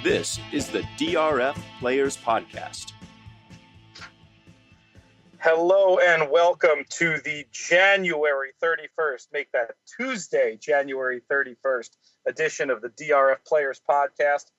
This is the DRF Players Podcast. Hello and welcome to the January 31st, make that Tuesday, January 31st edition of the DRF Players Podcast.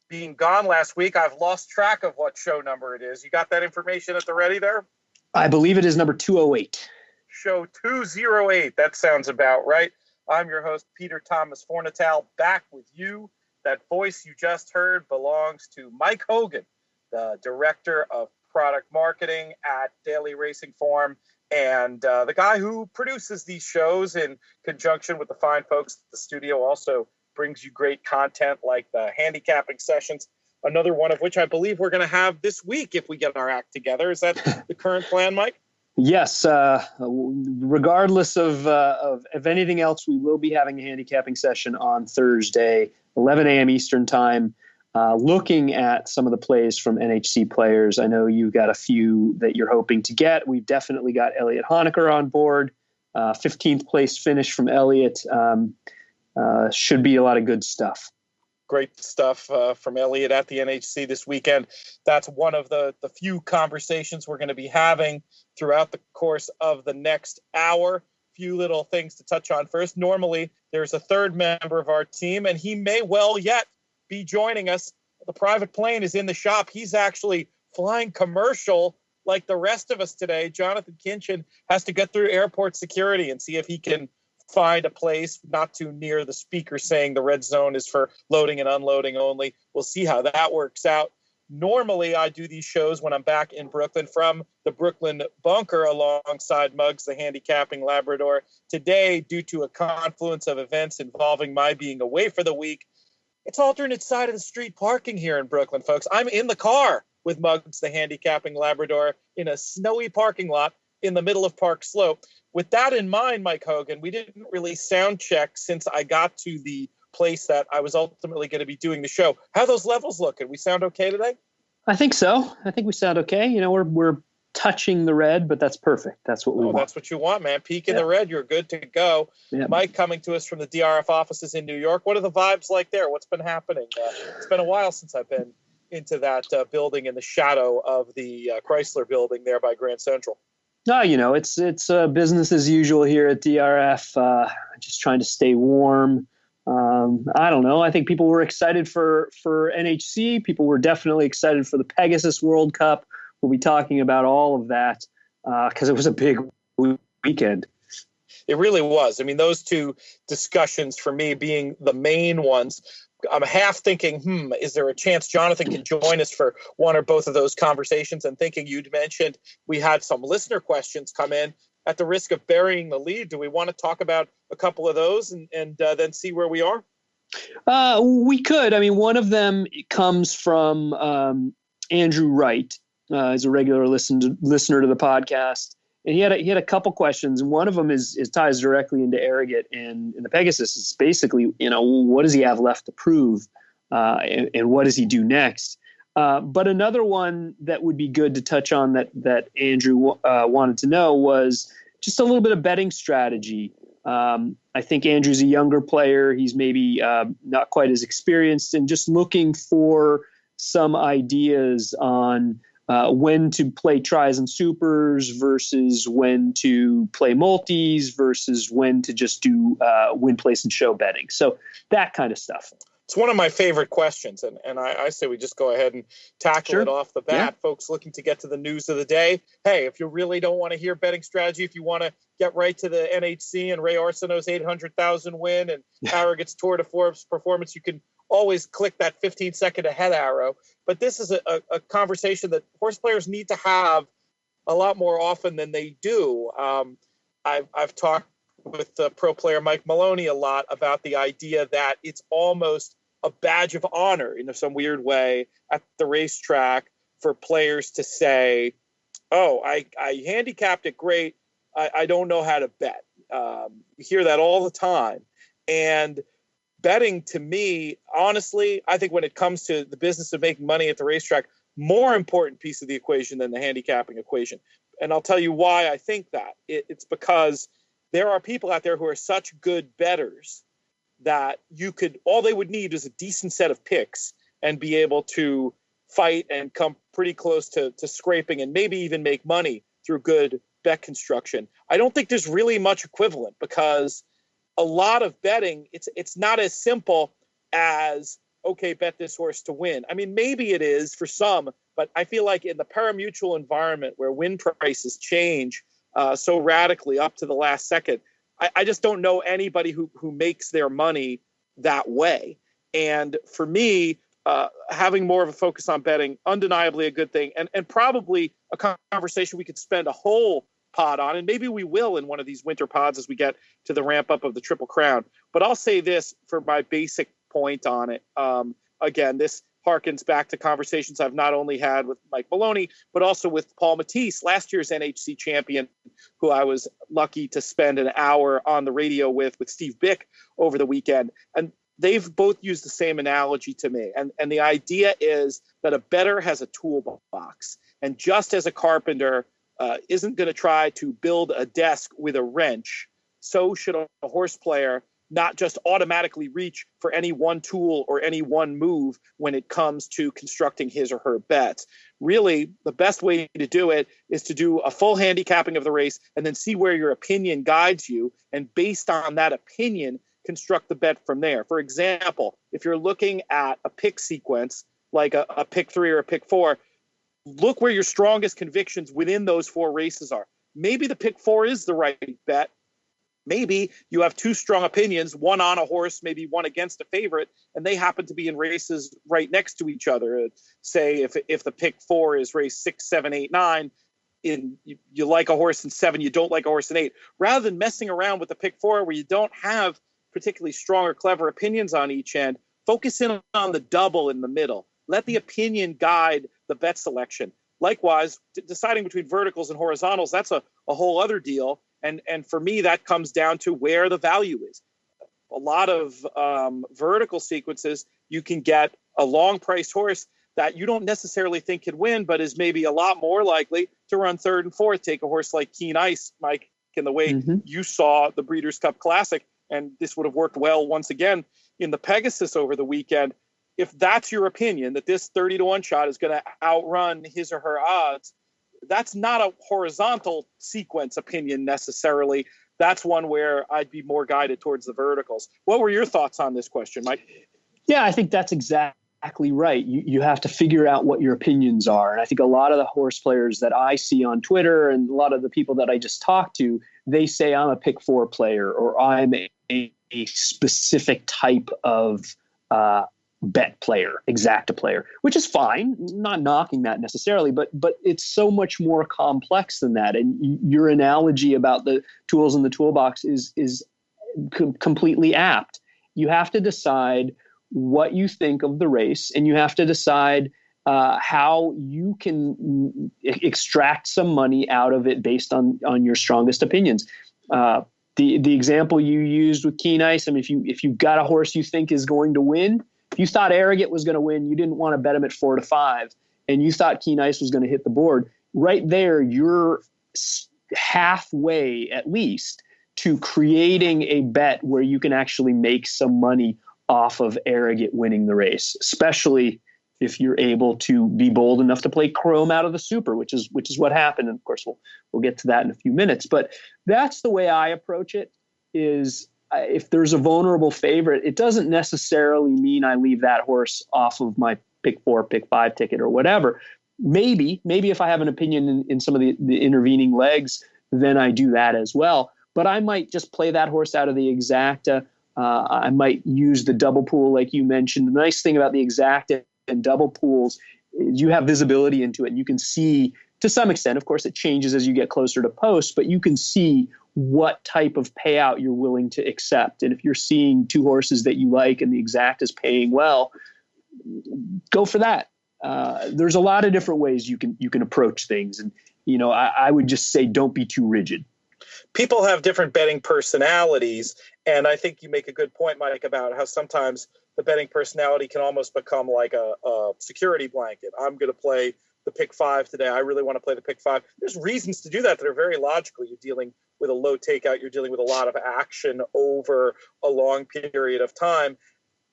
Being gone last week, I've lost track of what show number it is. You got that information at the ready there? I believe it is number 208. Show 208. That sounds about right. I'm your host, Peter Thomas Fornatale, back with you. That voice you just heard belongs to Mike Hogan, the Director of Product Marketing at Daily Racing Form, and the guy who produces these shows in conjunction with the fine folks at the studio, also brings you great content like the handicapping sessions, another one of which I believe we're going to have this week if we get our act together. Is that the current plan, Mike? Yes. Regardless of anything else, we will be having a handicapping session on Thursday, 11 a.m. Eastern time, looking at some of the plays from NHC players. I know you've got a few that you're hoping to get. We've definitely got Elliot Honecker on board. 15th place finish from Elliot. Should be a lot of good stuff. Great stuff from Elliot at the NHC this weekend. That's one of the few conversations we're going to be having throughout the course of the next hour. Few little things to touch on first. Normally, there's a third member of our team, and he may well yet be joining us. The private plane is in the shop. He's actually flying commercial like the rest of us today. Jonathan Kinchin has to get through airport security and see if he can find a place not too near the speaker saying the red zone is for loading and unloading only. We'll see how that works out. Normally, I do these shows when I'm back in Brooklyn from the Brooklyn bunker alongside Muggs, the handicapping Labrador. Today, due to a confluence of events involving my being away for the week, it's alternate side of the street parking here in Brooklyn, folks. I'm in the car with Muggs, the handicapping Labrador, in a snowy parking lot in the middle of Park Slope. With that in mind, Mike Hogan, we didn't really sound check since I got to the place that I was ultimately going to be doing the show. How are those levels looking? We sound okay today? I think so. I think we sound okay. You know, we're touching the red, but that's perfect. That's what we want. That's what you want, man. Peak in the red, you're good to go. Yeah. Mike coming to us from the DRF offices in New York. What are the vibes like there? What's been happening? It's been a while since I've been into that building in the shadow of the Chrysler building there by Grand Central. No, you know, it's business as usual here at DRF. Just trying to stay warm. I don't know. I think people were excited for NHC. People were definitely excited for the Pegasus World Cup. We'll be talking about all of that because it was a big weekend. It really was. I mean, those two discussions for me being the main ones. I'm half thinking, is there a chance Jonathan can join us for one or both of those conversations? And thinking you'd mentioned we had some listener questions come in. At the risk of burying the lead, do we want to talk about a couple of those and then see where we are? We could. I mean, one of them comes from Andrew Wright. He's a regular listener to the podcast. And he had a couple questions, and one of them is ties directly into Arrogate and the Pegasus. It's basically, you know, what does he have left to prove, and what does he do next? But another one that would be good to touch on that Andrew wanted to know was just a little bit of betting strategy. I think Andrew's a younger player. He's maybe not quite as experienced, and just looking for some ideas on when to play tries and supers versus when to play multis versus when to just do win, place, and show betting. So that kind of stuff. It's one of my favorite questions, and I say we just go ahead and tackle it off the bat. Yeah. Folks looking to get to the news of the day. Hey, if you really don't want to hear betting strategy, if you want to get right to the NHC and Ray Arsenault's 800,000 win and Arrogate's Tour de Force performance, you can always click that 15-second ahead arrow. But this is a conversation that horse players need to have a lot more often than they do. I've talked with pro player Mike Maloney a lot about the idea that it's almost a badge of honor in some weird way at the racetrack for players to say, oh, I handicapped it great. I don't know how to bet. You hear that all the time. And betting, to me, honestly, I think when it comes to the business of making money at the racetrack, more important piece of the equation than the handicapping equation. And I'll tell you why I think that. It's because there are people out there who are such good bettors that all they would need is a decent set of picks, and be able to fight and come pretty close to scraping and maybe even make money through good bet construction. I don't think there's really much equivalent, because a lot of betting, it's not as simple as, okay, bet this horse to win. I mean, maybe it is for some, but I feel like in the parimutuel environment where win prices change so radically up to the last second, I just don't know anybody who makes their money that way. And for me, having more of a focus on betting, undeniably a good thing, and probably a conversation we could spend a whole pod on, and maybe we will in one of these winter pods as we get to the ramp up of the Triple Crown. But I'll say this for my basic point on it. Again, this harkens back to conversations I've not only had with Mike Maloney, but also with Paul Matisse, last year's NHC champion, who I was lucky to spend an hour on the radio with Steve Bick over the weekend. And they've both used the same analogy to me. And the idea is that a bettor has a toolbox. And just as a carpenter isn't going to try to build a desk with a wrench, so should a horse player not just automatically reach for any one tool or any one move when it comes to constructing his or her bets. Really, the best way to do it is to do a full handicapping of the race and then see where your opinion guides you. And based on that opinion, construct the bet from there. For example, if you're looking at a pick sequence, like a pick 3 or a pick 4, look where your strongest convictions within those 4 races are. Maybe the pick 4 is the right bet. Maybe you have 2 strong opinions, one on a horse, maybe one against a favorite, and they happen to be in races right next to each other. Say if the pick 4 is race 6, 7, 8, 9, you like a horse in 7, you don't like a horse in 8. Rather than messing around with the pick 4 where you don't have particularly strong or clever opinions on each end, focus in on the double in the middle. Let the opinion guide the bet selection. Likewise, deciding between verticals and horizontals, that's a whole other deal. And for me, that comes down to where the value is. A lot of vertical sequences, you can get a long-priced horse that you don't necessarily think can win, but is maybe a lot more likely to run 3rd and 4th. Take a horse like Keen Ice, Mike, in the way you saw the Breeders' Cup Classic, and this would have worked well once again in the Pegasus over the weekend. If that's your opinion, that this 30-1 shot is going to outrun his or her odds, that's not a horizontal sequence opinion necessarily. That's one where I'd be more guided towards the verticals. What were your thoughts on this question, Mike? Yeah, I think that's exactly right. You have to figure out what your opinions are. And I think a lot of the horse players that I see on Twitter and a lot of the people that I just talked to, they say I'm a pick 4 player, or I'm a specific type of bet player, exacta player, which is fine. Not knocking that necessarily, but it's so much more complex than that. And your analogy about the tools in the toolbox is completely apt. You have to decide what you think of the race, and you have to decide how you can extract some money out of it based on your strongest opinions. The example you used with Keen Ice, I mean, if you've got a horse you think is going to win, if you thought Arrogate was going to win, you didn't want to bet him at 4-5, and you thought Keen Ice was going to hit the board, right there, you're halfway at least to creating a bet where you can actually make some money off of Arrogate winning the race, especially if you're able to be bold enough to play Chrome out of the Super, which is what happened. And of course, we'll get to that in a few minutes. But that's the way I approach it. Is if there's a vulnerable favorite, it doesn't necessarily mean I leave that horse off of my pick 4, pick 5 ticket or whatever. Maybe if I have an opinion in some of the intervening legs, then I do that as well. But I might just play that horse out of the exacta. I might use the double pool like you mentioned. The nice thing about the exacta and double pools is you have visibility into it. You can see, to some extent, of course, it changes as you get closer to post, but you can see what type of payout you're willing to accept. And if you're seeing 2 horses that you like and the exact is paying well, go for that. There's a lot of different ways you can approach things. And, I would just say, don't be too rigid. People have different betting personalities. And I think you make a good point, Mike, about how sometimes the betting personality can almost become like a security blanket. I'm going to play the pick 5 today. I really want to play the pick 5. There's reasons to do that are very logical. You're dealing with a low takeout. You're dealing with a lot of action over a long period of time.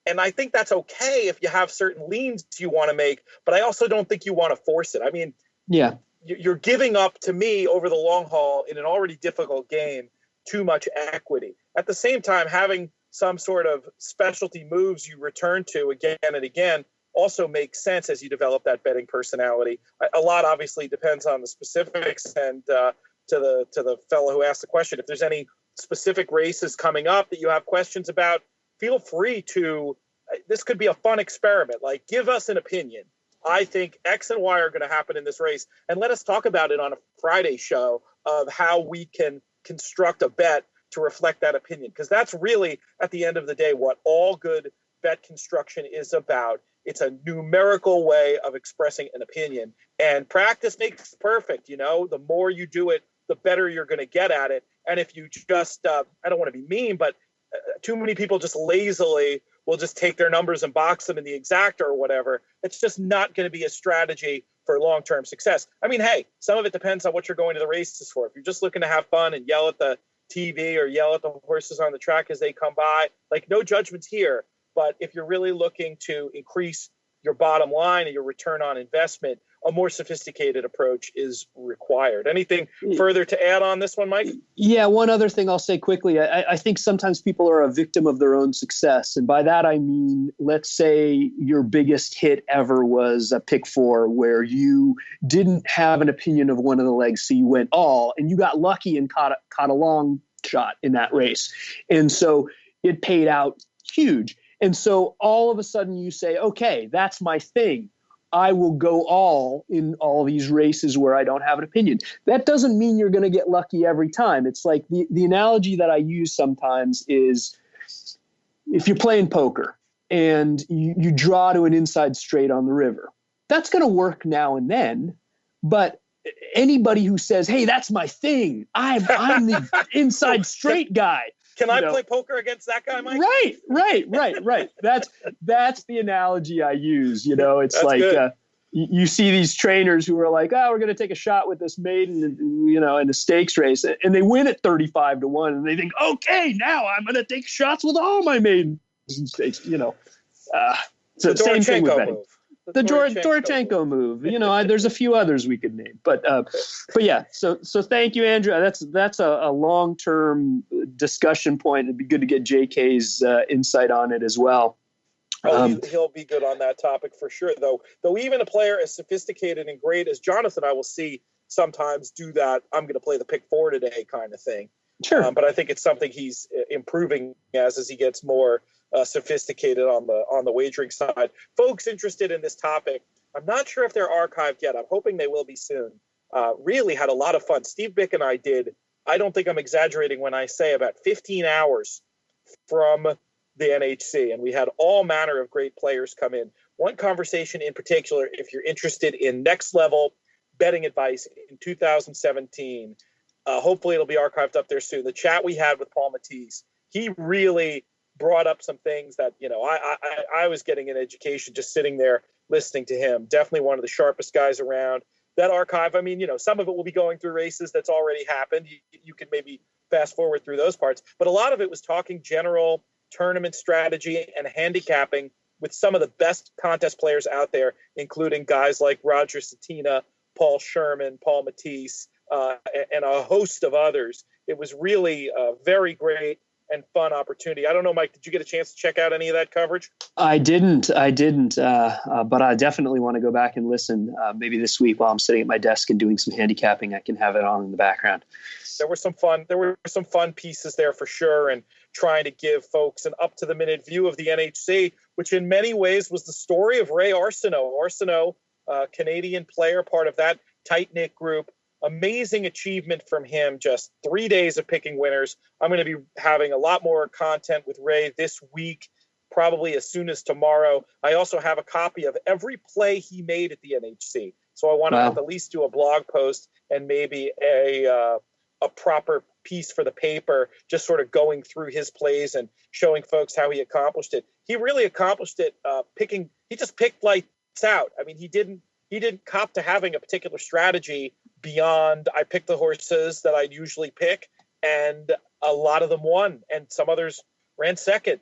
And I think that's okay if you have certain leans you want to make, but I also don't think you want to force it. I mean, yeah, you're giving up, to me, over the long haul in an already difficult game, too much equity. At the same time, having some sort of specialty moves you return to again and again also makes sense as you develop that betting personality. A lot obviously depends on the specifics, and to the fellow who asked the question, if there's any specific races coming up that you have questions about, feel free to. This could be a fun experiment. Like, give us an opinion. I think X and Y are going to happen in this race, and let us talk about it on a Friday show of how we can construct a bet to reflect that opinion, because that's really, at the end of the day, what all good bet construction is about. It's a numerical way of expressing an opinion, and practice makes perfect. The more you do it, the better you're going to get at it. And if you just, I don't want to be mean, but too many people just lazily will just take their numbers and box them in the exacta or whatever. It's just not going to be a strategy for long-term success. I mean, hey, some of it depends on what you're going to the races for. If you're just looking to have fun and yell at the TV or yell at the horses on the track as they come by, like, no judgments here. But if you're really looking to increase your bottom line and your return on investment, a more sophisticated approach is required. Anything further to add on this one, Mike? Yeah, one other thing I'll say quickly. I think sometimes people are a victim of their own success. And by that, I mean, let's say your biggest hit ever was a pick 4 where you didn't have an opinion of one of the legs. So you went all, and you got lucky and caught a long shot in that race. And so it paid out huge. And so all of a sudden you say, okay, that's my thing. I will go all in all these races where I don't have an opinion. That doesn't mean you're going to get lucky every time. It's like the analogy that I use sometimes is if you're playing poker and you draw to an inside straight on the river, that's going to work now and then. But anybody who says, hey, that's my thing, I'm the inside straight guy. Can I play poker against that guy, Mike? Right. That's the analogy I use. It's that's like you see these trainers who are like, oh, we're going to take a shot with this maiden, in a stakes race, and they win at 35-1, and they think, okay, now I'm going to take shots with all my maidens and stakes. So same thing with betting. The Dorochenko move. There's a few others we could name, but yeah. So thank you, Andrew. That's a long-term discussion point. It'd be good to get JK's insight on it as well. He'll be good on that topic for sure. Though even a player as sophisticated and great as Jonathan, I will see sometimes do that. I'm going to play the pick 4 today kind of thing. Sure. But I think it's something he's improving as he gets more sophisticated on the wagering side. Folks interested in this topic, I'm not sure if they're archived yet. I'm hoping they will be soon. Really had a lot of fun. Steve Bick and I did, I don't think I'm exaggerating when I say, about 15 hours from the NHC, and we had all manner of great players come in. One conversation in particular, if you're interested in next level betting advice in 2017, hopefully it'll be archived up there soon. The chat we had with Paul Matisse, he really brought up some things that, I was getting an education just sitting there listening to him. Definitely one of the sharpest guys around. That archive, I mean, some of it will be going through races that's already happened. You can maybe fast forward through those parts. But a lot of it was talking general tournament strategy and handicapping with some of the best contest players out there, including guys like Roger Satina, Paul Sherman, Paul Matisse, and a host of others. It was really a very great and fun opportunity. I don't know, Mike, did you get a chance to check out any of that coverage? I didn't, but I definitely want to go back and listen. Maybe this week while I'm sitting at my desk and doing some handicapping, I can have it on in the background. There were some fun pieces there for sure, and trying to give folks an up-to-the-minute view of the NHC, which in many ways was the story of Ray Arsenault. Arsenault, Canadian player, part of that tight-knit group. Amazing achievement from him, just 3 days of picking winners. I'm going to be having a lot more content with Ray this week, probably as soon as tomorrow. I also have a copy of every play he made at the NHC. So I want to at least do a blog post and maybe a proper piece for the paper, just sort of going through his plays and showing folks how he accomplished it. He really accomplished it he just picked lights out. I mean, he didn't cop to having a particular strategy beyond I pick the horses that I usually pick, and a lot of them won, and some others ran second.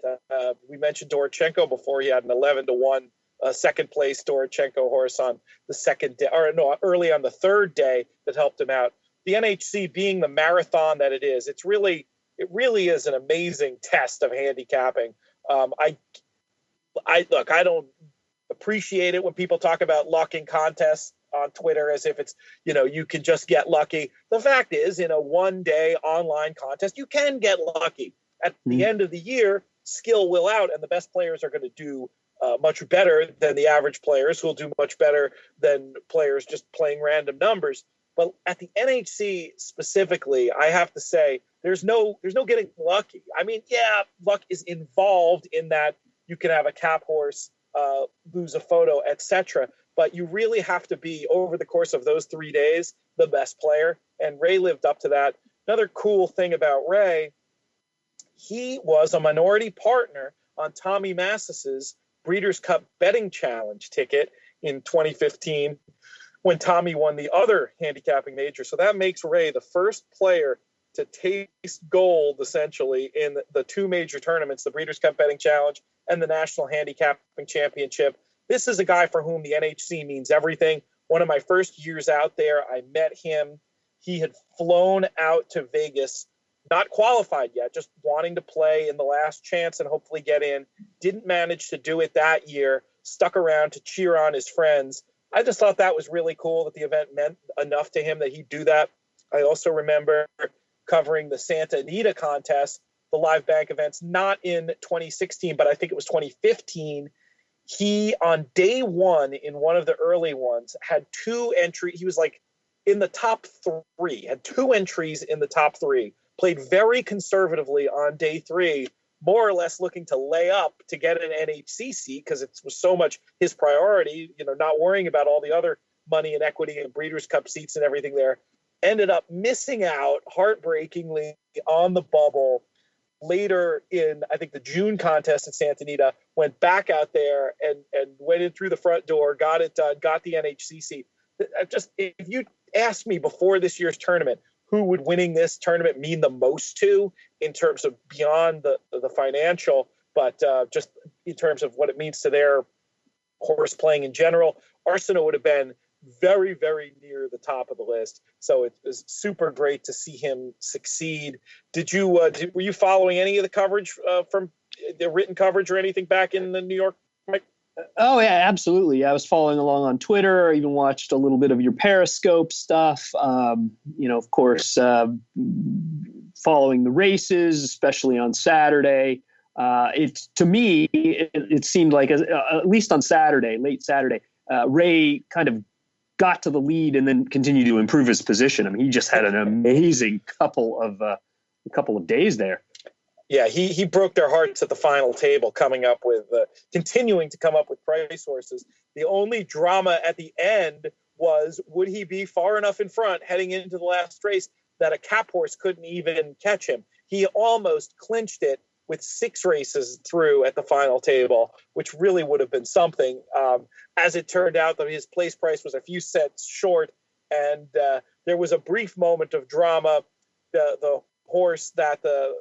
We mentioned Dorochenko before. He had an 11-1 second place Dorochenko horse on the second day, or no, early on the third day that helped him out. The NHC being the marathon that it is, it really is an amazing test of handicapping. I don't appreciate it when people talk about luck in contests on Twitter as if it's, you can just get lucky. The fact is, in a one-day online contest, you can get lucky. At the end of the year, skill will out, and the best players are going to do much better than the average players, who will do much better than players just playing random numbers. But at the NHC specifically, I have to say there's no getting lucky. I mean, yeah, luck is involved in that you can have a cap horse lose a photo, etc. But you really have to be, over the course of those 3 days, the best player. And Ray lived up to that. Another cool thing about Ray, he was a minority partner on Tommy Massis's Breeders' Cup Betting Challenge ticket in 2015 when Tommy won the other handicapping major. So that makes Ray the first player to taste gold, essentially, in the two major tournaments, the Breeders' Cup Betting Challenge and the National Handicapping Championship. This is a guy for whom the NHC means everything. One of my first years out there, I met him. He had flown out to Vegas, not qualified yet, just wanting to play in the last chance and hopefully get in. Didn't manage to do it that year, stuck around to cheer on his friends. I just thought that was really cool that the event meant enough to him that he'd do that. I also remember covering the Santa Anita contest, the live bank events, not in 2016, but I think it was 2015. He, on day one, in one of the early ones, had two entries. He was like in the top three, had two entries in the top three, played very conservatively on day three, more or less looking to lay up to get an NHC seat because it was so much his priority, not worrying about all the other money and equity and Breeders' Cup seats and everything there. Ended up missing out heartbreakingly on the bubble. Later in, I think, the June contest at Santa Anita, went back out there and went in through the front door, got it done, got the NHC seat. Just, if you asked me before this year's tournament, who would winning this tournament mean the most to in terms of beyond the financial, but just in terms of what it means to their horse playing in general, Arsenault would have been very, very near the top of the list. So it was super great to see him succeed. Did you were you following any of the coverage from the written coverage or anything back in the New York, Mike? Oh yeah, absolutely. I was following along on Twitter. I even watched a little bit of your Periscope stuff. Of course, following the races, especially on Saturday. To me, it seemed like, at least on Saturday, late Saturday, Ray kind of got to the lead and then continued to improve his position. I mean, he just had an amazing couple of days there. Yeah, he broke their hearts at the final table, continuing to come up with price horses. The only drama at the end was, would he be far enough in front heading into the last race that a cap horse couldn't even catch him? He almost clinched it with 6 races through at the final table, which really would have been something. As it turned out, though, his place price was a few cents short, and there was a brief moment of drama. The horse that the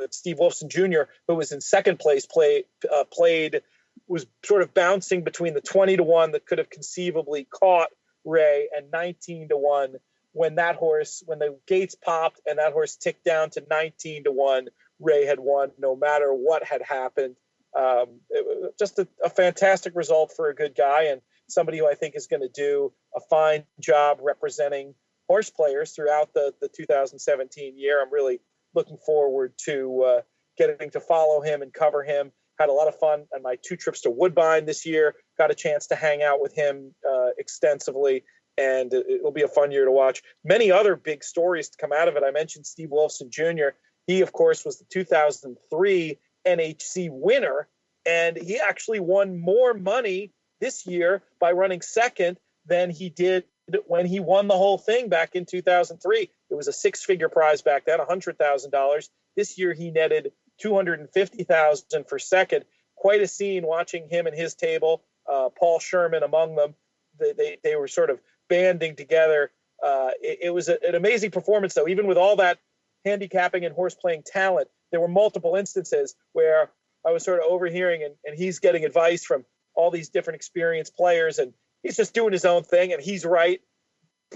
Steve Wolfson Jr., who was in second place, played, was sort of bouncing between the 20-1 that could have conceivably caught Ray and 19-1. When the gates popped and that horse ticked down to 19-1, Ray had won no matter what had happened. It was just a fantastic result for a good guy and somebody who I think is going to do a fine job representing horse players throughout the 2017 year. I'm really looking forward to getting to follow him and cover him. Had a lot of fun on my 2 trips to Woodbine this year. Got a chance to hang out with him extensively, and it'll be a fun year to watch. Many other big stories to come out of it. I mentioned Steve Wolfson Jr. He, of course, was the 2003 NHC winner, and he actually won more money this year by running second than he did when he won the whole thing back in 2003. It was a 6-figure prize back then, $100,000. This year he netted $250,000 for second. Quite a scene watching him and his table, Paul Sherman among them. They were sort of banding together. It was an amazing performance, though. Even with all that handicapping and horse playing talent, there were multiple instances where I was sort of overhearing, and he's getting advice from all these different experienced players, and he's just doing his own thing, and he's right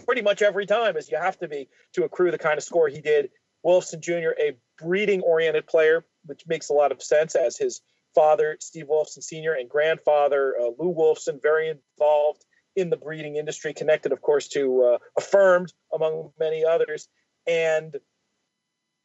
pretty much every time, as you have to be to accrue the kind of score he did. Wolfson Jr., a breeding-oriented player, which makes a lot of sense, as his father, Steve Wolfson Sr., and grandfather, Lou Wolfson, very involved in the breeding industry, connected, of course, to Affirmed, among many others. And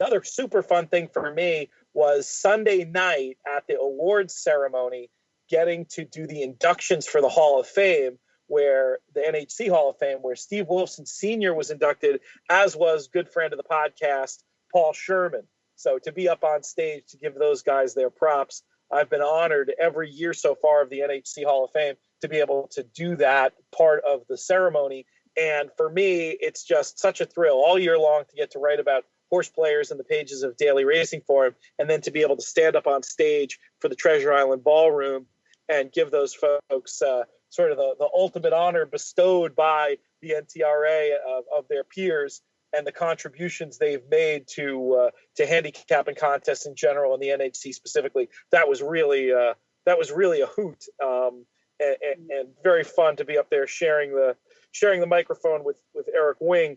another super fun thing for me was Sunday night at the awards ceremony, getting to do the inductions for the Hall of Fame, where the NHC Hall of Fame, where Steve Wolfson Sr. was inducted, as was good friend of the podcast, Paul Sherman. So to be up on stage to give those guys their props, I've been honored every year so far of the NHC Hall of Fame to be able to do that part of the ceremony. And for me, it's just such a thrill all year long to get to write about horse players in the pages of Daily Racing Form, and then to be able to stand up on stage for the Treasure Island Ballroom and give those folks sort of the ultimate honor bestowed by the NTRA of their peers and the contributions they've made to handicapping contests in general and the NHC specifically. That was really a hoot, and very fun to be up there sharing the microphone with Eric Wing,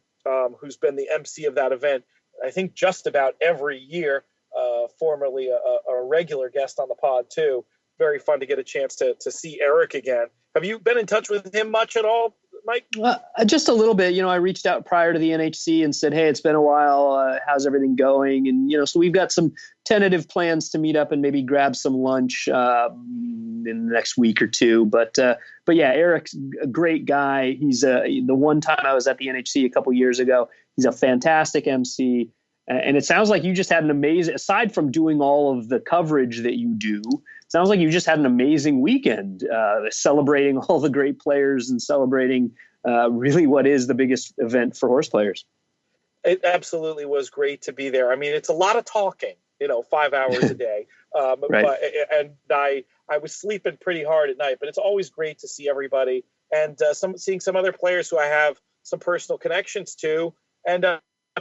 who's been the MC of that event, I think just about every year, formerly a regular guest on the pod too. Very fun to get a chance to see Eric again. Have you been in touch with him much at all, Mike? Just a little bit. I reached out prior to the NHC and said, hey, it's been a while. How's everything going? And, so we've got some tentative plans to meet up and maybe grab some lunch in the next week or two. But yeah, Eric's a great guy. He's the one time I was at the NHC a couple years ago, he's a fantastic MC. And it sounds like you just had an amazing, aside from doing all of the coverage that you do, sounds like you just had an amazing weekend celebrating all the great players and celebrating really what is the biggest event for horse players. It absolutely was great to be there. I mean, it's a lot of talking, 5 hours a day. Right. And I was sleeping pretty hard at night, but it's always great to see everybody and seeing some other players who I have some personal connections to and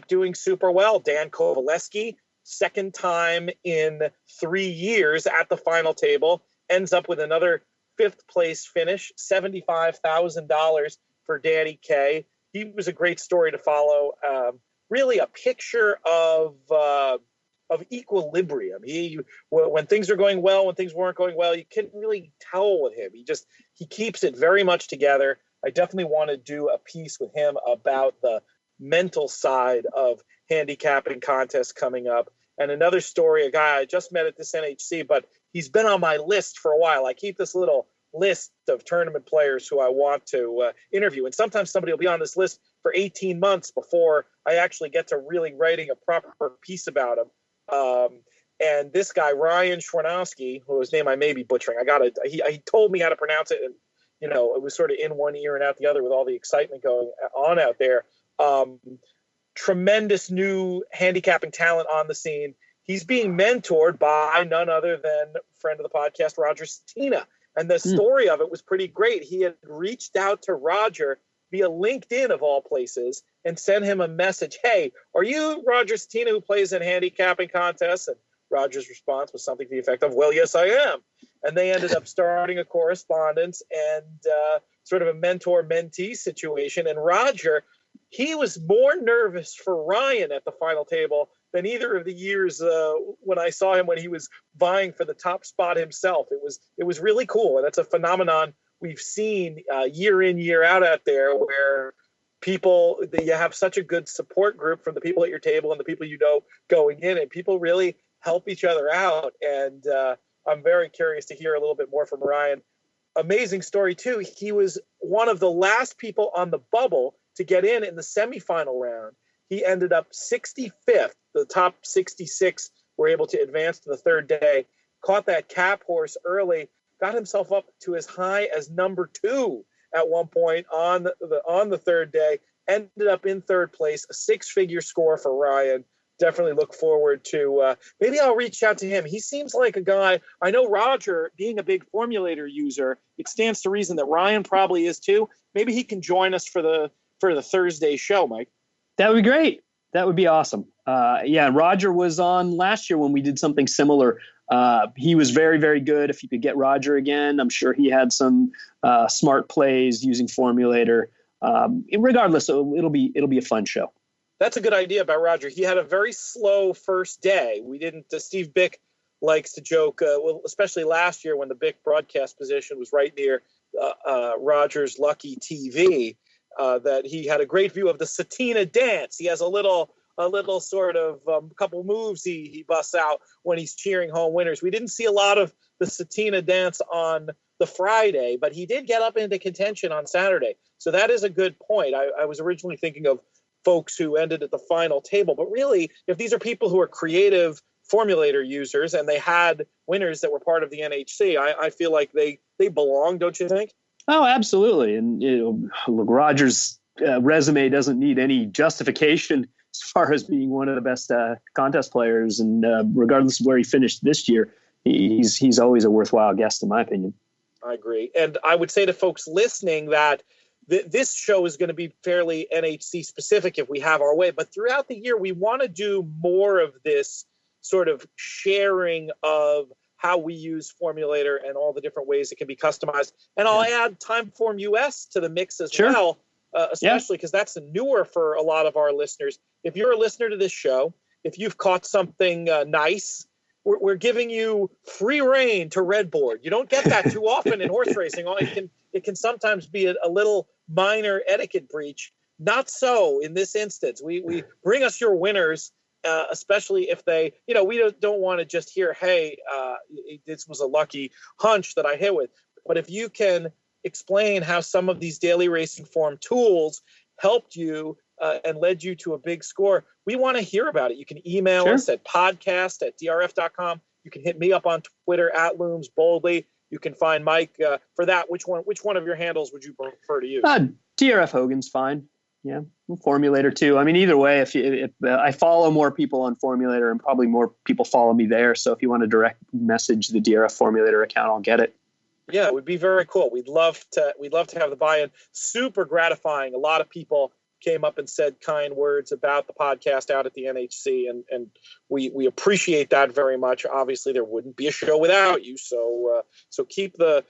doing super well. Dan Kovaleski, second time in 3 years at the final table, ends up with another fifth place finish, $75,000 for Danny K. He was a great story to follow. Really a picture of equilibrium. When things are going well, when things weren't going well, you couldn't really tell with him. He keeps it very much together. I definitely want to do a piece with him about the mental side of handicapping contests coming up. And another story, a guy I just met at this NHC, but he's been on my list for a while. I keep this little list of tournament players who I want to interview. And sometimes somebody will be on this list for 18 months before I actually get to really writing a proper piece about him. And this guy, Ryan Schwanowski, whose name I may be butchering, he told me how to pronounce it. And, it was sort of in one ear and out the other with all the excitement going on out there. Tremendous new handicapping talent on the scene. He's being mentored by none other than friend of the podcast, Roger Stetina. And the story of it was pretty great. He had reached out to Roger via LinkedIn of all places and sent him a message. Hey, are you Roger Stetina who plays in handicapping contests? And Roger's response was something to the effect of, well, yes, I am. And they ended up starting a correspondence and sort of a mentor-mentee situation. And Roger, he was more nervous for Ryan at the final table than either of the years when I saw him when he was vying for the top spot himself. It was really cool, and that's a phenomenon we've seen year in, year out there, where you have such a good support group from the people at your table and the people going in, and people really help each other out. And I'm very curious to hear a little bit more from Ryan. Amazing story too. He was one of the last people on the bubble to get in the semifinal round. He ended up 65th. The top 66 were able to advance to the third day. Caught that cap horse early. Got himself up to as high as number 2 at one point on the third day. Ended up in third place. A 6-figure score for Ryan. Definitely look forward to. Maybe I'll reach out to him. He seems like a guy. I know Roger, being a big formulator user, it stands to reason that Ryan probably is too. Maybe he can join us for the Thursday show, Mike. That would be great. That would be awesome. Yeah, Roger was on last year when we did something similar. He was very, very good. If you could get Roger again, I'm sure he had some smart plays using Formulator. Regardless, it'll be a fun show. That's a good idea about Roger. He had a very slow first day. We didn't. Steve Bick likes to joke, well, especially last year when the Bick broadcast position was right near Roger's lucky TV, that he had a great view of the Satina dance. He has a little sort of couple moves he busts out when he's cheering home winners. We didn't see a lot of the Satina dance on the Friday, but he did get up into contention on Saturday. So that is a good point. I was originally thinking of folks who ended at the final table, but really, if these are people who are creative formulator users and they had winners that were part of the NHC, I feel like they belong, don't you think? Oh, absolutely. And look, Roger's resume doesn't need any justification as far as being one of the best contest players. And regardless of where he finished this year, he's always a worthwhile guest, in my opinion. I agree. And I would say to folks listening that this show is going to be fairly NHC specific if we have our way. But throughout the year, we want to do more of this sort of sharing of how we use Formulator and all the different ways it can be customized. And I'll add Timeform US to the mix as well, especially because that's newer for a lot of our listeners. If you're a listener to this show, if you've caught something nice, we're giving you free reign to Redboard. You don't get that too often in horse racing. It can sometimes be a little minor etiquette breach. Not so in this instance. We bring us your winners, especially if they, we don't want to just hear, hey, this was a lucky hunch that I hit with. But if you can explain how some of these daily racing form tools helped you and led you to a big score, we want to hear about it. You can email us at podcast@drf.com. You can hit me up on Twitter @LoomsBoldly. You can find Mike for that. Which one of your handles would you prefer to use? DRF Hogan's fine. Yeah, Formulator too. I mean, either way, if I follow more people on Formulator and probably more people follow me there. So if you want to direct message the DRF Formulator account, I'll get it. Yeah, it would be very cool. We'd love to have the buy-in. Super gratifying. A lot of people came up and said kind words about the podcast out at the NHC, and we appreciate that very much. Obviously, there wouldn't be a show without you. So keep the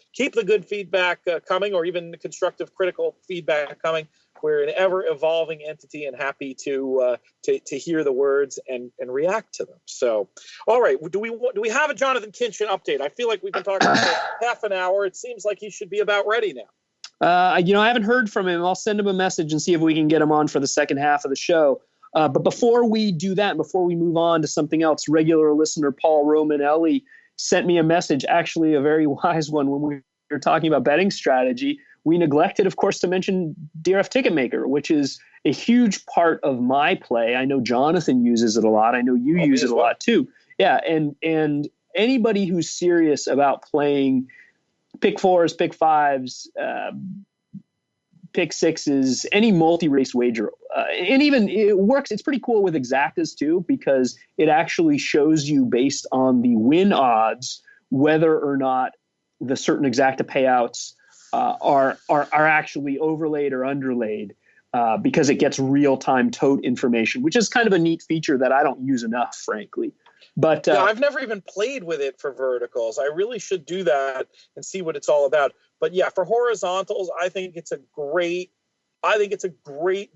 good feedback coming, or even the constructive, critical feedback coming. We're an ever-evolving entity, and happy to hear the words and react to them. So, all right, do we have a Jonathan Kinchin update? I feel like we've been talking for half an hour. It seems like he should be about ready now. I haven't heard from him. I'll send him a message and see if we can get him on for the second half of the show. But before we do that, before we move on to something else, regular listener Paul Romanelli sent me a message, actually a very wise one, when we were talking about betting strategy. We neglected, of course, to mention DRF Ticketmaker, which is a huge part of my play. I know Jonathan uses it a lot. I know you use it a lot too. Yeah, and anybody who's serious about playing pick fours, pick fives, pick sixes, any multi-race wager, and even it works. It's pretty cool with exactas too, because it actually shows you based on the win odds whether or not the certain exacta payouts are actually overlaid or underlaid, because it gets real-time tote information, which is kind of a neat feature that I don't use enough, frankly. But I've never even played with it for verticals. I really should do that and see what it's all about. But yeah, for horizontals, I think it's a great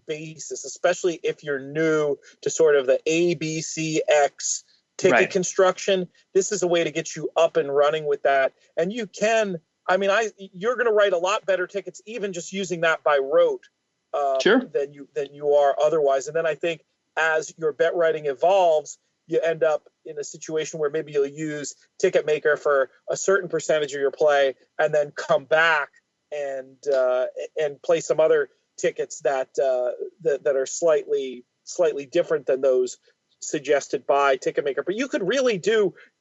basis, especially if you're new to sort of the ABCX ticket construction. This is a way to get you up and running with that. And you can, you're going to write a lot better tickets even just using that by rote than you are otherwise. And then I think as your bet writing evolves, you end up in a situation where maybe you'll use Ticketmaker for a certain percentage of your play, and then come back and play some other tickets that are slightly different than those suggested by Ticketmaker. But you could really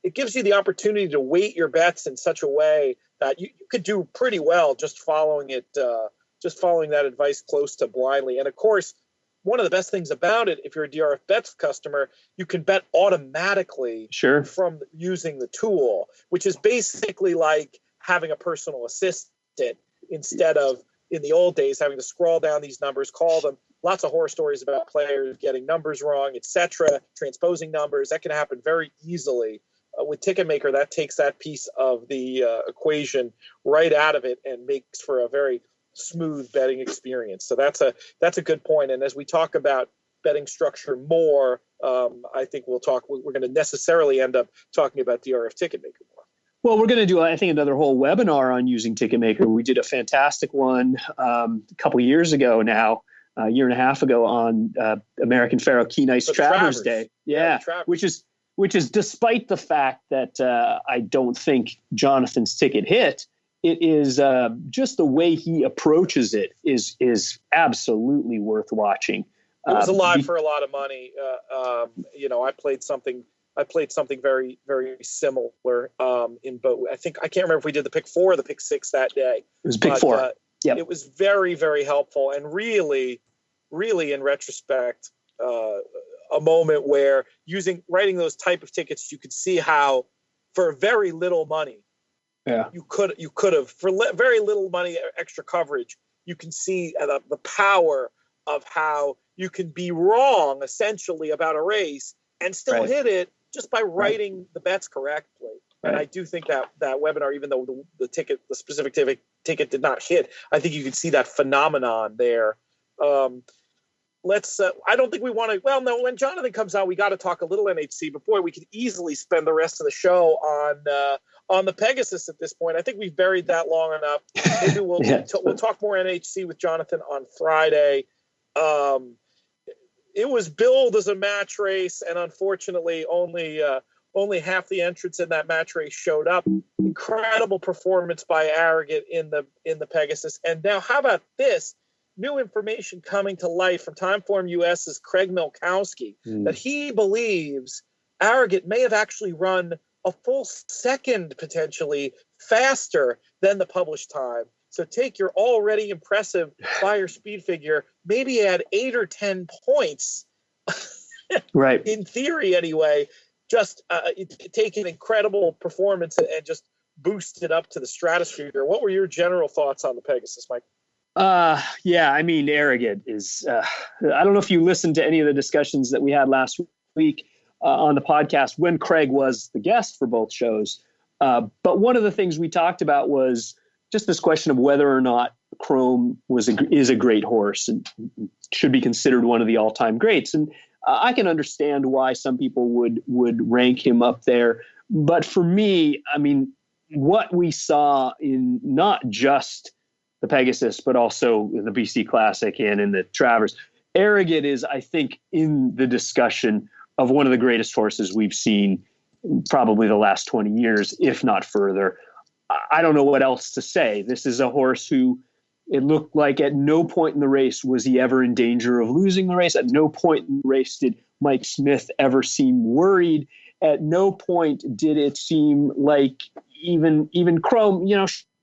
it gives you the opportunity to weight your bets in such a way that you could do pretty well just following that advice close to blindly. And of course, one of the best things about it, if you're a DRF Bets customer, you can bet automatically from using the tool, which is basically like having a personal assistant instead of, in the old days, having to scroll down these numbers, call them, lots of horror stories about players getting numbers wrong, etc., transposing numbers. That can happen very easily. With Ticketmaker, that takes that piece of the equation right out of it and makes for a very smooth betting experience. So that's a good point. And as we talk about betting structure more, I think we're going to necessarily end up talking about DRF Ticketmaker more. Well, we're going to do, I think, another whole webinar on using Ticketmaker. We did a fantastic one a couple years ago now, a year and a half ago on American Pharaoh Key Nice Travers Day. Yeah, which is despite the fact that I don't think Jonathan's ticket hit, it is just the way he approaches it is absolutely worth watching. It was a lot for a lot of money. I played something very, very similar in both. I can't remember if we did the pick 4 or the pick 6 that day. It was pick 4. Yep. It was very, very helpful, and really, really, in retrospect, a moment where writing those type of tickets, you could see how, for very little money, you could have for very little money, extra coverage. You can see the power of how you can be wrong essentially about a race and still hit it just by writing the bets correctly. Right. And I do think that webinar, even though the specific ticket did not hit, I think you can see that phenomenon there. I don't think we want to, when Jonathan comes out, we got to talk a little NHC, but boy, we could easily spend the rest of the show on the Pegasus at this point. I think we've buried that long enough. Maybe we'll talk more NHC with Jonathan on Friday. It was billed as a match race, and unfortunately only half the entrants in that match race showed up. Incredible performance by Arrogate in the Pegasus. And now how about this? New information coming to light from Timeform US's Craig Milkowski that he believes Arrogate may have actually run a full second potentially faster than the published time. So take your already impressive buyer speed figure, maybe add 8 or 10 points, right? In theory, anyway. Just take an incredible performance and just boost it up to the stratosphere. What were your general thoughts on the Pegasus, Mike? Arrogate is. I don't know if you listened to any of the discussions that we had last week on the podcast when Craig was the guest for both shows. But one of the things we talked about was just this question of whether or not Chrome is a great horse and should be considered one of the all-time greats. And I can understand why some people would rank him up there. But for me, what we saw in not just the Pegasus, but also in the BC Classic and in the Travers, Arrogate is, I think, in the discussion of one of the greatest horses we've seen probably the last 20 years, if not further. I don't know what else to say. This is a horse who it looked like at no point in the race was he ever in danger of losing the race. At no point in the race did Mike Smith ever seem worried. At no point did it seem like even Chrome,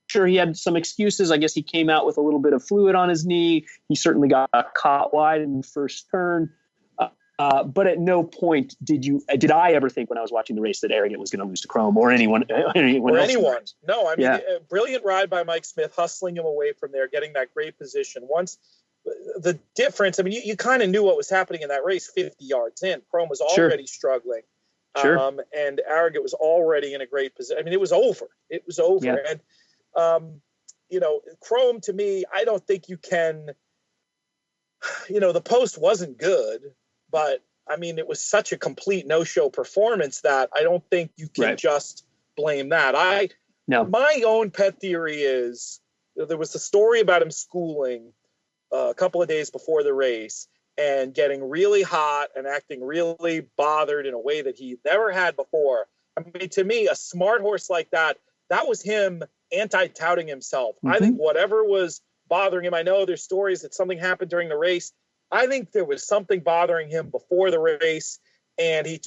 sure, he had some excuses. I guess he came out with a little bit of fluid on his knee. He certainly got caught wide in the first turn. But at no point did I ever think when I was watching the race that Arrogate was going to lose to Chrome or anyone else. No, a brilliant ride by Mike Smith, hustling him away from there, getting that great position. Once the difference, you kind of knew what was happening in that race 50 yards in. Chrome was already struggling. Sure. And Arrogate was already in a great position. It was over. Yeah. And, Chrome, to me, I don't think you can, the post wasn't good, but it was such a complete no-show performance that I don't think you can just blame that. My own pet theory is there was a story about him schooling a couple of days before the race and getting really hot and acting really bothered in a way that he never had before. To me, a smart horse like that was him anti-touting himself. Mm-hmm. I think whatever was bothering him, I know there's stories that something happened during the race. I think there was something bothering him before the race, and you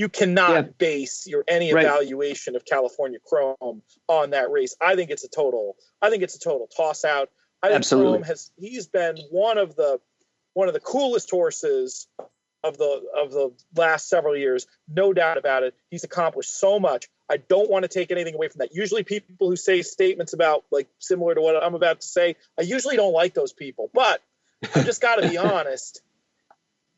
cannot base any evaluation of California Chrome on that race. I think it's a total toss out. I think Absolutely. He's been one of the coolest horses of the last several years, no doubt about it. He's accomplished so much. I don't want to take anything away from that. Usually people who say statements about similar to what I'm about to say, I usually don't like those people, but I've just got to be honest.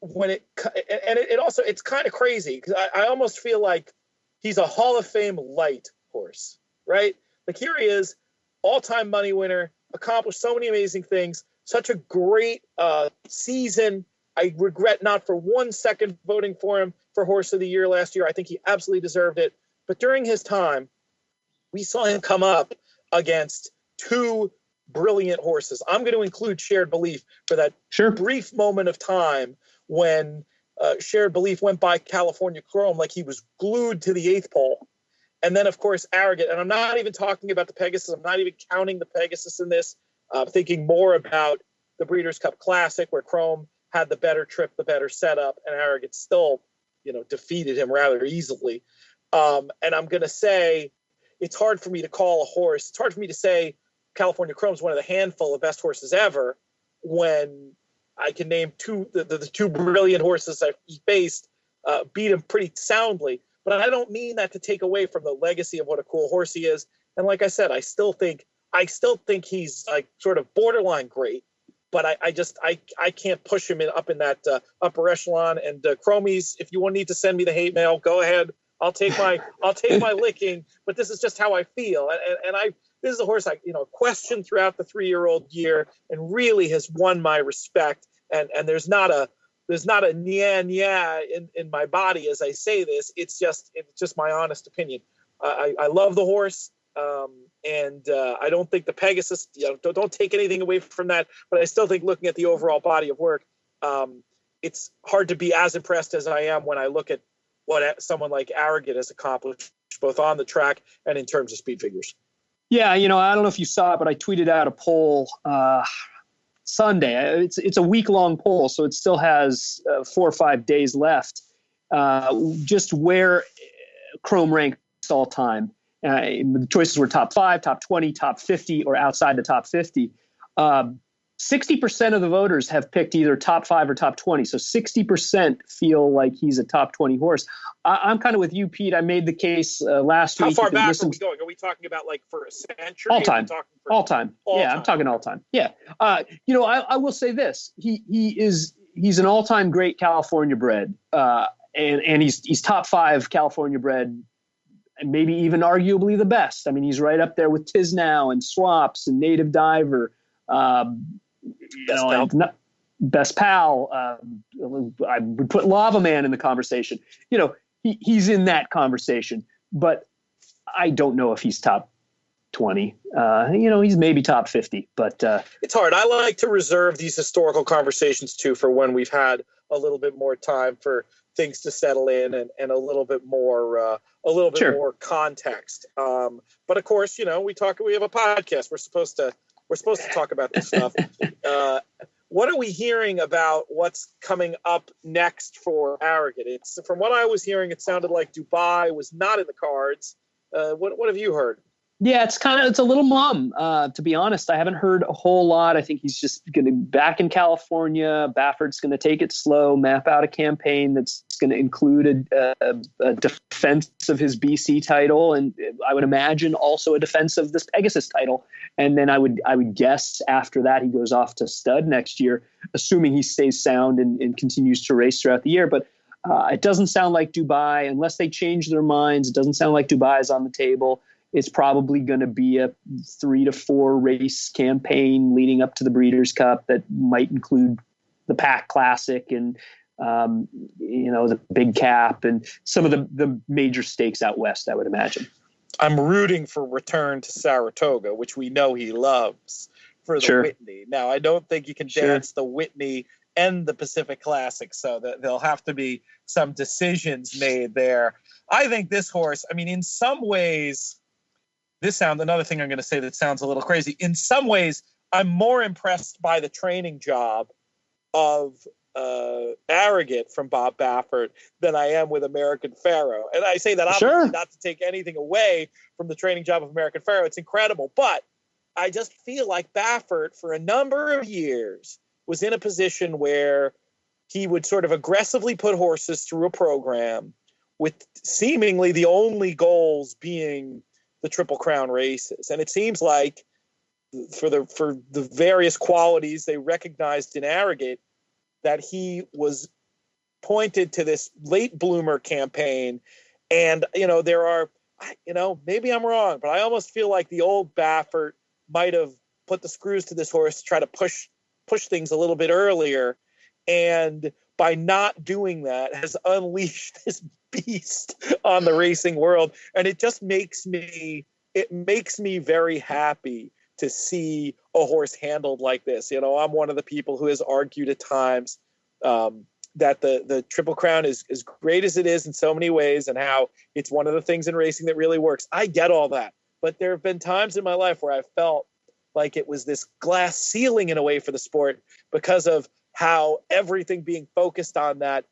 It's kind of crazy because I almost feel like he's a Hall of Fame light horse, right? Like here he is, all-time money winner, accomplished so many amazing things, such a great season. I regret not for 1 second voting for him for Horse of the Year last year. I think he absolutely deserved it. But during his time, we saw him come up against two brilliant horses. I'm going to include Shared Belief for that brief moment of time when Shared Belief went by California Chrome like he was glued to the 8th pole. And then, of course, Arrogate. And I'm not even talking about the Pegasus. I'm not even counting the Pegasus in this. I'm thinking more about the Breeders' Cup Classic where Chrome had the better trip, the better setup, and Arrogate still, defeated him rather easily. And I'm going to say it's hard for me to call a horse. It's hard for me to say California Chrome is one of the handful of best horses ever when I can name the two brilliant horses he faced, beat him pretty soundly. But I don't mean that to take away from the legacy of what a cool horse he is. And like I said, I still think he's like sort of borderline great. But I can't push him up in that upper echelon. And Chromies, if you need to send me the hate mail, go ahead. I'll take my licking. But this is just how I feel. And this is a horse I questioned throughout the 3-year-old year and really has won my respect. And there's not a nya in my body as I say this. It's just my honest opinion. I love the horse. And I don't think the Pegasus, don't take anything away from that, but I still think looking at the overall body of work, it's hard to be as impressed as I am when I look at what someone like Arrogate has accomplished, both on the track and in terms of speed figures. Yeah, I don't know if you saw it, but I tweeted out a poll Sunday. It's a week-long poll, so it still has 4 or 5 days left, just where Chrome ranks all time. The choices were top 5, top 20, top 50, or outside the top 50. 60% of the voters have picked either top 5 or top 20. So 60% feel like he's a top 20 horse. I'm kind of with you, Pete. I made the case last week. How far back are we going? Are we talking about like for a century? All time. All time. I'm talking all time. Yeah. I will say this. He's an all-time great California bred. And he's top 5 California bred. And maybe even arguably the best. I mean, he's right up there with Tisnow and Swaps and Native Diver, Best Pal. I would put Lava Man in the conversation. He's in that conversation, but I don't know if he's top 20. He's maybe top 50, but it's hard. I like to reserve these historical conversations too for when we've had a little bit more time for things to settle in and a little bit more more context. But of course, we have a podcast. We're supposed to talk about this stuff. What are we hearing about what's coming up next for Arrogate? It's from what I was hearing, it sounded like Dubai was not in the cards. What have you heard? Yeah, it's a little mum. To be honest, I haven't heard a whole lot. I think he's just going to be back in California. Baffert's going to take it slow, map out a campaign that's going to include a defense of his BC title, and I would imagine also a defense of this Pegasus title. And then I would guess after that he goes off to stud next year, assuming he stays sound and continues to race throughout the year. But it doesn't sound like Dubai, unless they change their minds. It doesn't sound like Dubai is on the table. It's probably going to be a 3 to 4 race campaign leading up to the Breeders' Cup that might include the Pack Classic and, the Big Cap and some of the major stakes out west, I would imagine. I'm rooting for return to Saratoga, which we know he loves, for the Whitney. Now, I don't think you can dance the Whitney and the Pacific Classic, so that there'll have to be some decisions made there. I think this horse, in some ways, another thing I'm going to say that sounds a little crazy. In some ways, I'm more impressed by the training job of Arrogate from Bob Baffert than I am with American Pharaoh. And I say that obviously not to take anything away from the training job of American Pharaoh. It's incredible. But I just feel like Baffert, for a number of years, was in a position where he would sort of aggressively put horses through a program with seemingly the only goals being the Triple Crown races. And it seems like the various qualities they recognized in Arrogate, that he was pointed to this late bloomer campaign. And, there are, maybe I'm wrong, but I almost feel like the old Baffert might have put the screws to this horse to try to push things a little bit earlier. And by not doing that, has unleashed this beast on the racing world. And it just makes me very happy to see a horse handled like this. I'm one of the people who has argued at times that the Triple Crown is as great as it is in so many ways, and how it's one of the things in racing that really works. I get all that. But there have been times in my life where I felt like it was this glass ceiling in a way for the sport, because of how everything being focused on that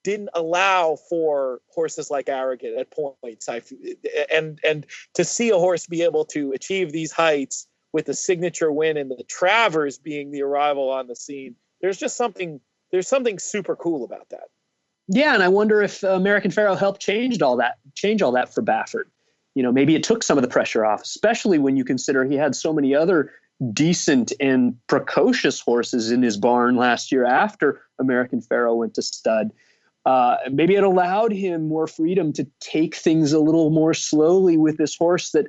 didn't allow for horses like Arrogate at points. And to see a horse be able to achieve these heights with the signature win and the Travers being the arrival on the scene, there's something super cool about that. Yeah, and I wonder if American Pharoah helped change all that for Baffert. Maybe it took some of the pressure off, especially when you consider he had so many other decent and precocious horses in his barn last year after American Pharoah went to stud. Maybe it allowed him more freedom to take things a little more slowly with this horse that,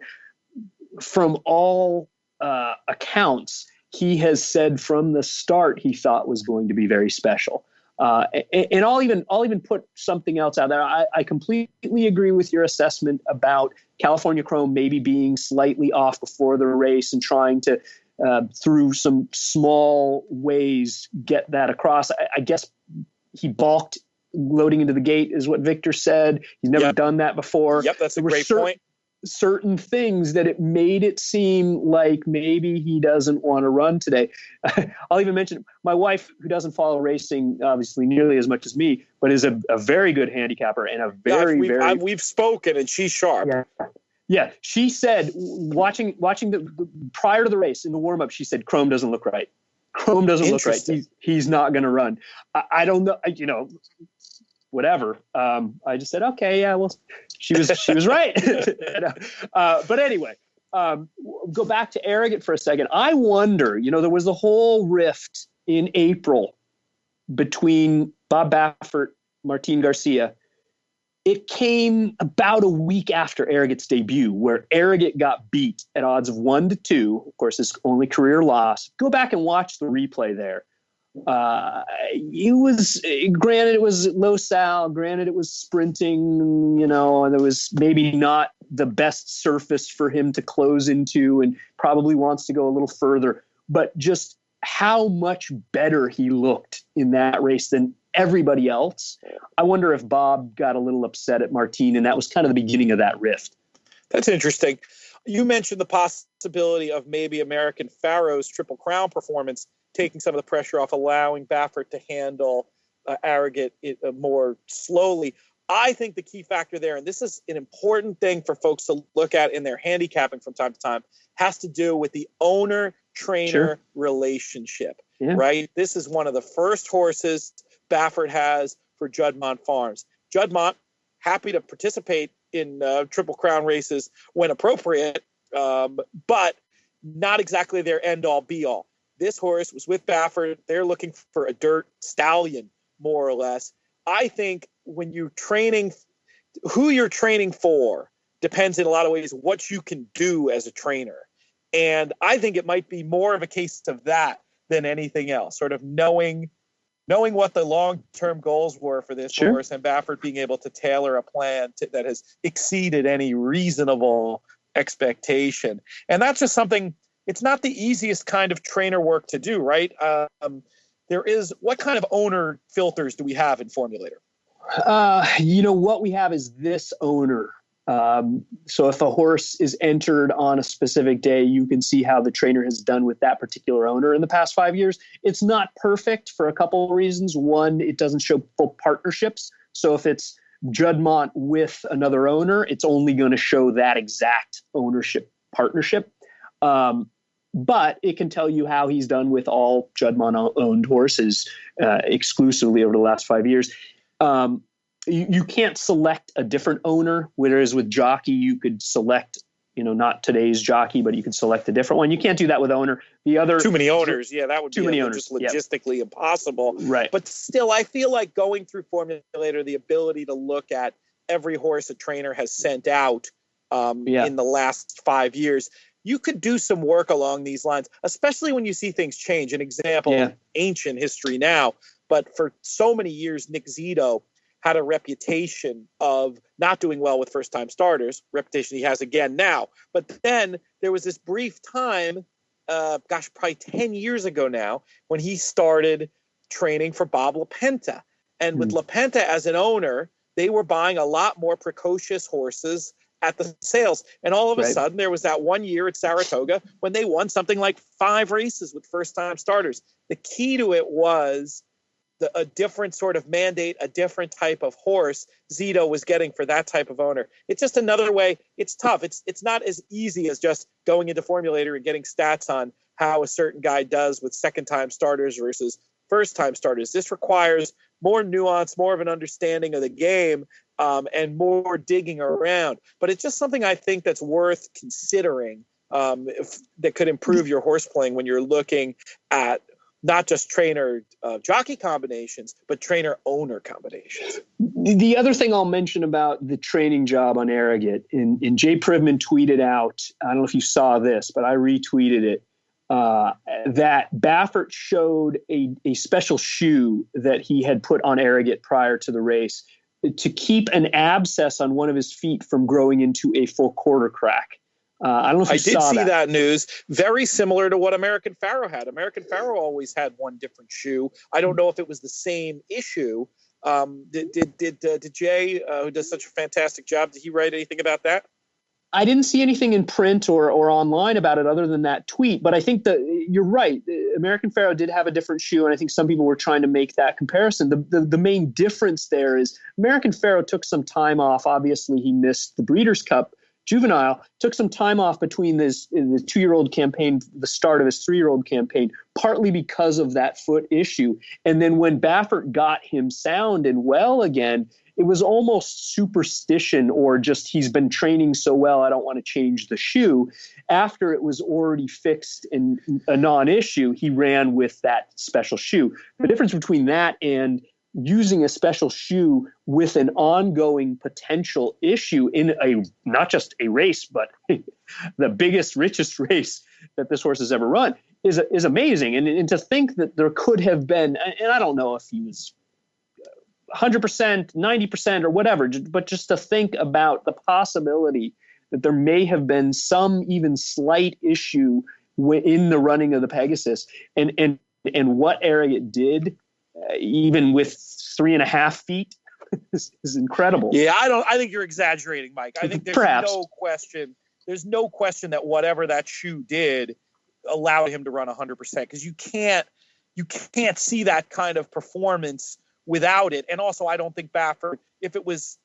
from all accounts, he has said from the start he thought was going to be very special. And I'll even put something else out there. I completely agree with your assessment about California Chrome maybe being slightly off before the race and trying to, through some small ways, get that across. I guess he balked loading into the gate, is what Victor said. He's never done that before. Yep, that's a great point. Certain things that it made it seem like maybe he doesn't want to run today. I'll even mention my wife, who doesn't follow racing obviously nearly as much as me, but is a very good handicapper and a we've spoken, and she's sharp. Yeah. She said, watching the prior to the race in the warm up, she said, Chrome doesn't look right. Chrome doesn't look right. He's not going to run. I don't know. Whatever. I just said, okay, yeah, well, she was right. But anyway, go back to Arrogate for a second. I wonder, there was the whole rift in April between Bob Baffert, Martin Garcia. It came about a week after Arrogate's debut, where Arrogate got beat at odds of 1-2. Of course, his only career loss. Go back and watch the replay there. It was, granted, it was low sal, granted it was sprinting, and there was maybe not the best surface for him to close into, and probably wants to go a little further, but just how much better he looked in that race than everybody else. I wonder if Bob got a little upset at Martin, and that was kind of the beginning of that rift. That's interesting. You mentioned the possibility of maybe American Pharoah's Triple Crown performance taking some of the pressure off, allowing Baffert to handle Arrogate more slowly. I think the key factor there, and this is an important thing for folks to look at in their handicapping from time to time, has to do with the owner-trainer relationship, right? This is one of the first horses Baffert has for Juddmonte Farms. Juddmonte, happy to participate in Triple Crown races when appropriate, but not exactly their end-all, be-all. This horse was with Baffert. They're looking for a dirt stallion, more or less. I think when you're training, who you're training for depends in a lot of ways what you can do as a trainer. And I think it might be more of a case of that than anything else, sort of knowing what the long-term goals were for this horse, and Baffert being able to tailor a plan that has exceeded any reasonable expectation. And that's just something, it's not the easiest kind of trainer work to do, right? What kind of owner filters do we have in Formulator? What we have is this owner. So if a horse is entered on a specific day, you can see how the trainer has done with that particular owner in the past 5 years. It's not perfect for a couple of reasons. One, it doesn't show full partnerships. So if it's Juddmonte with another owner, it's only going to show that exact ownership partnership. But it can tell you how he's done with all Juddmonte-owned horses exclusively over the last 5 years. You can't select a different owner, whereas with jockey, you could select, not today's jockey, but you could select a different one. You can't do that with owner. The other too many owners. Yeah, that would too be many owners. Just logistically impossible. Right. But still, I feel like going through Formulator, the ability to look at every horse a trainer has sent out in the last 5 years, you could do some work along these lines, especially when you see things change. An example, ancient history now, but for so many years, Nick Zito had a reputation of not doing well with first-time starters, reputation he has again now. But then there was this brief time, probably 10 years ago now, when he started training for Bob LaPenta. And with LaPenta as an owner, they were buying a lot more precocious horses at the sales. And all of a sudden, there was that 1 year at Saratoga when they won something like 5 races with first-time starters. The key to it was a different sort of mandate, a different type of horse Zito was getting for that type of owner. It's just another way. It's tough. It's not as easy as just going into Formulator and getting stats on how a certain guy does with second-time starters versus first-time starters. This requires more nuance, more of an understanding of the game, and more digging around. But it's just something I think that's worth considering that could improve your horse playing when you're looking at not just trainer jockey combinations, but trainer owner combinations. The other thing I'll mention about the training job on Arrogate, and Jay Privman tweeted out, I don't know if you saw this, but I retweeted it, that Baffert showed a special shoe that he had put on Arrogate prior to the race to keep an abscess on one of his feet from growing into a full quarter crack. I don't know if you saw that. I did see that news. Very similar to what American Pharoah had. American Pharoah always had one different shoe. I don't know if it was the same issue. Did Jay, who does such a fantastic job, did he write anything about that? I didn't see anything in print or online about it other than that tweet. But I think that you're right. American Pharoah did have a different shoe, and I think some people were trying to make that comparison. The main difference there is American Pharoah took some time off. Obviously, he missed the Breeders' Cup Juvenile, took some time off between the 2-year-old campaign, the start of his 3-year-old campaign, partly because of that foot issue. And then when Baffert got him sound and well again, it was almost superstition or just he's been training so well, I don't want to change the shoe. After it was already fixed and a non-issue, he ran with that special shoe. The difference between that and using a special shoe with an ongoing potential issue in not just a race, but the biggest, richest race that this horse has ever run is amazing. And to think that there could have been, and I don't know if he was 100%, 90% or whatever, but just to think about the possibility that there may have been some even slight issue in the running of the Pegasus and what Arrogate did, even with 3.5 feet, is incredible. Yeah, I think you're exaggerating, Mike. I think there's no question that whatever that shoe did allowed him to run 100%, because you can't see that kind of performance without it. And also, I don't think Baffert, if it was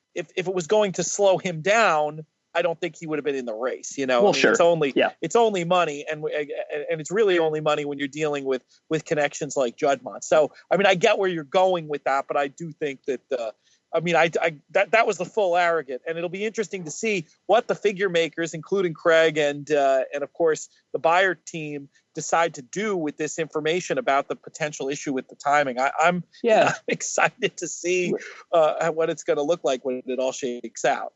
going to slow him down, I don't think he would have been in the race. Well, sure. It's only money, and it's really only money when you're dealing with connections like Juddmonte. So, I mean, I get where you're going with that, but I do think that that was the full Arrogate, and it'll be interesting to see what the figure makers, including Craig and of course the buyer team, decide to do with this information about the potential issue with the timing. I'm excited to see what it's going to look like when it all shakes out.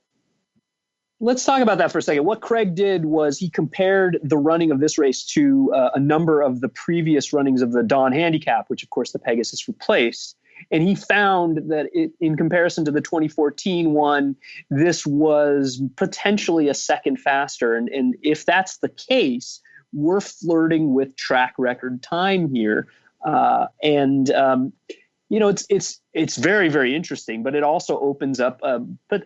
Let's talk about that for a second. What Craig did was he compared the running of this race to a number of the previous runnings of the Dawn Handicap, which of course the Pegasus replaced. And he found that in comparison to the 2014 one, this was potentially a second faster. And if that's the case, we're flirting with track record time here. It's very, very interesting, but it also opens up a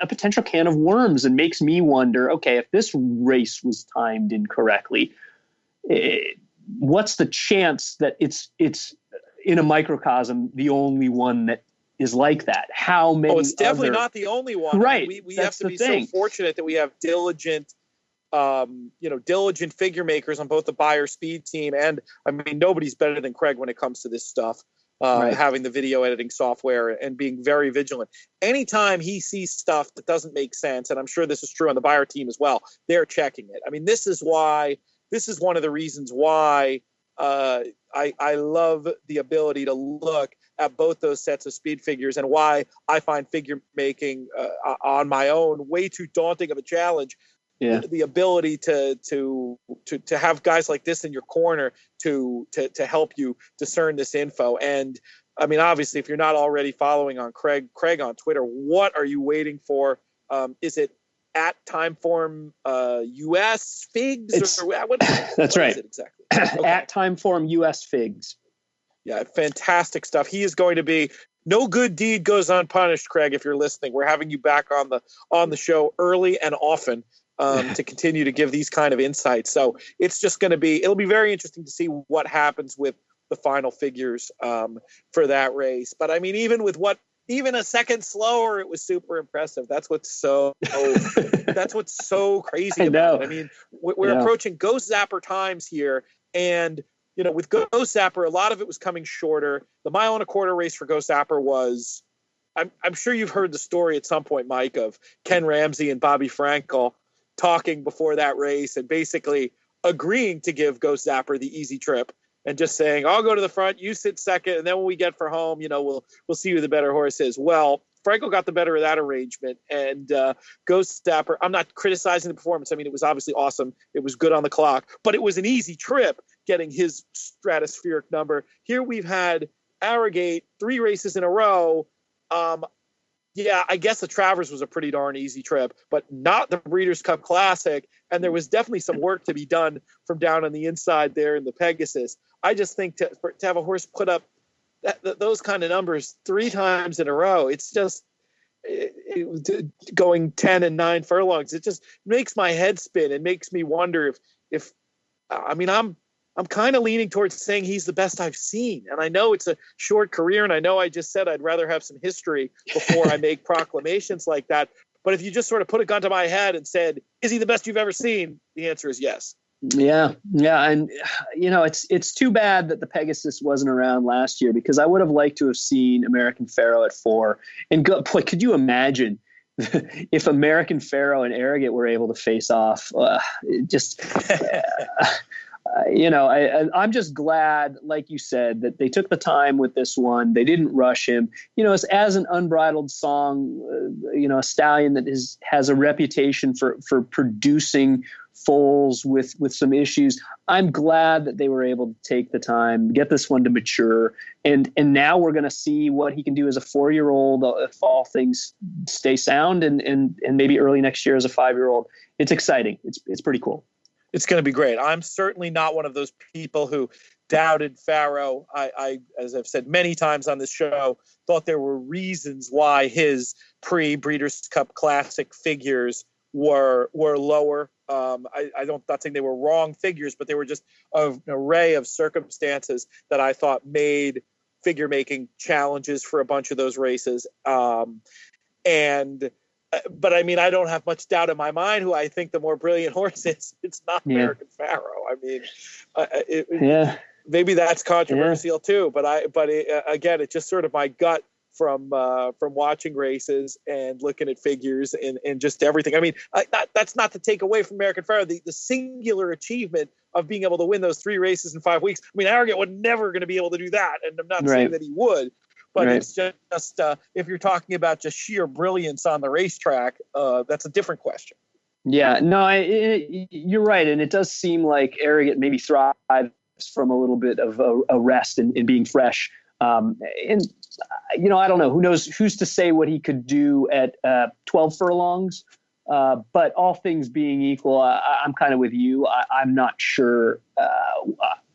potential can of worms and makes me wonder, okay, if this race was timed incorrectly, what's the chance that it's in a microcosm the only one that is like that? How many? Oh, it's definitely not the only one. Right. We have to be so fortunate that we have diligent figure makers on both the buyer speed team, and I mean, nobody's better than Craig when it comes to this stuff. having the video editing software and being very vigilant. Anytime he sees stuff that doesn't make sense, and I'm sure this is true on the buyer team as well, they're checking it. I mean, this is one of the reasons why I love the ability to look at both those sets of speed figures, and why I find figure making on my own way too daunting of a challenge. Yeah. The ability to have guys like this in your corner to help you discern this info. And I mean, obviously, if you're not already following on Craig on Twitter, what are you waiting for? Is it at Timeform US Figs? That's right. Is it exactly? Okay. At Timeform US Figs. Yeah, fantastic stuff. He is going to be. No good deed goes unpunished, Craig. If you're listening, we're having you back on the show early and often to continue to give these kind of insights. So it's just going to it'll be very interesting to see what happens with the final figures for that race. But I mean, even a second slower, it was super impressive. That's what's so crazy about it. I mean, we're approaching Ghost Zapper times here, and with Ghost Zapper, a lot of it was coming shorter. The 1.25 mile race for Ghost Zapper was, I'm sure you've heard the story at some point, Mike, of Ken Ramsey and Bobby Frankel talking before that race and basically agreeing to give Ghost Zapper the easy trip and just saying, I'll go to the front, you sit second, and then when we get for home, we'll see who the better horse is. Well, Frankel got the better of that arrangement, and Ghost Zapper, I'm not criticizing the performance. I mean, it was obviously awesome. It was good on the clock, but it was an easy trip getting his stratospheric number. Here we've had Arrogate 3 races in a row. Yeah, I guess the Travers was a pretty darn easy trip, but not the Breeders' Cup Classic, and there was definitely some work to be done from down on the inside there in the Pegasus. I just think to have a horse put up those kind of numbers 3 times in a row, it's just going 10 and 9 furlongs. It just makes my head spin. It makes me wonder if I mean, I'm kind of leaning towards saying he's the best I've seen. And I know it's a short career, and I know I just said I'd rather have some history before I make proclamations like that. But if you just sort of put a gun to my head and said, is he the best you've ever seen? The answer is yes. Yeah. And, it's too bad that the Pegasus wasn't around last year, because I would have liked to have seen American Pharaoh at 4. And boy, could you imagine if American Pharaoh and Arrogate were able to face off? I'm just glad, like you said, that they took the time with this one. They didn't rush him. As an unbridled song, a stallion that has a reputation for producing foals with some issues. I'm glad that they were able to take the time, get this one to mature, and now we're going to see what he can do as a 4-year-old if all things stay sound, and maybe early next year as a 5-year-old. It's exciting. It's pretty cool. It's going to be great. I'm certainly not one of those people who doubted Pharaoh. I, as I've said many times on this show, thought there were reasons why his pre-Breeders' Cup Classic figures were lower. I'm not saying they were wrong figures, but they were just an array of circumstances that I thought made figure making challenges for a bunch of those races. But I mean, I don't have much doubt in my mind who I think the more brilliant horse is. It's not American Pharaoh. I mean, maybe that's controversial too. But again, it's just sort of my gut from watching races and looking at figures and just everything. I mean, that's not to take away from American Pharaoh, the singular achievement of being able to win those 3 races in 5 weeks. I mean, Arrogate was never going to be able to do that, and I'm not saying that he would. But it's just if you're talking about just sheer brilliance on the racetrack, that's a different question. Yeah, no, you're right. And it does seem like Arrogate maybe thrives from a little bit of a rest and being fresh. And, I don't know. Who knows? Who's to say what he could do at 12 furlongs? But all things being equal, I'm kind of with you. I'm not sure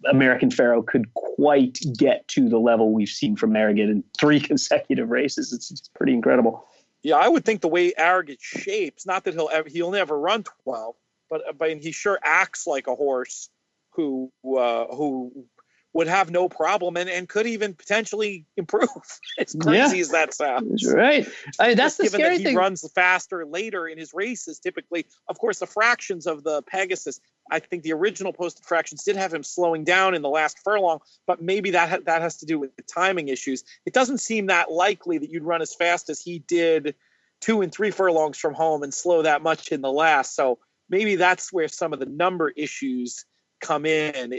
American Pharaoh could quite get to the level we've seen from Arrogate in 3 consecutive races. It's pretty incredible. Yeah, I would think the way Arrogate shapes, not that he'll never run 12, but he sure acts like a horse who would have no problem and could even potentially improve. As crazy as that sounds. That's right. I mean, that's the scary thing. He runs faster later in his races, typically. Of course, the fractions of the Pegasus I think the original posted fractions did have him slowing down in the last furlong, but maybe that has to do with the timing issues. It doesn't seem that likely that you'd run as fast as he did 2 and 3 furlongs from home and slow that much in the last. So maybe that's where some of the number issues come in.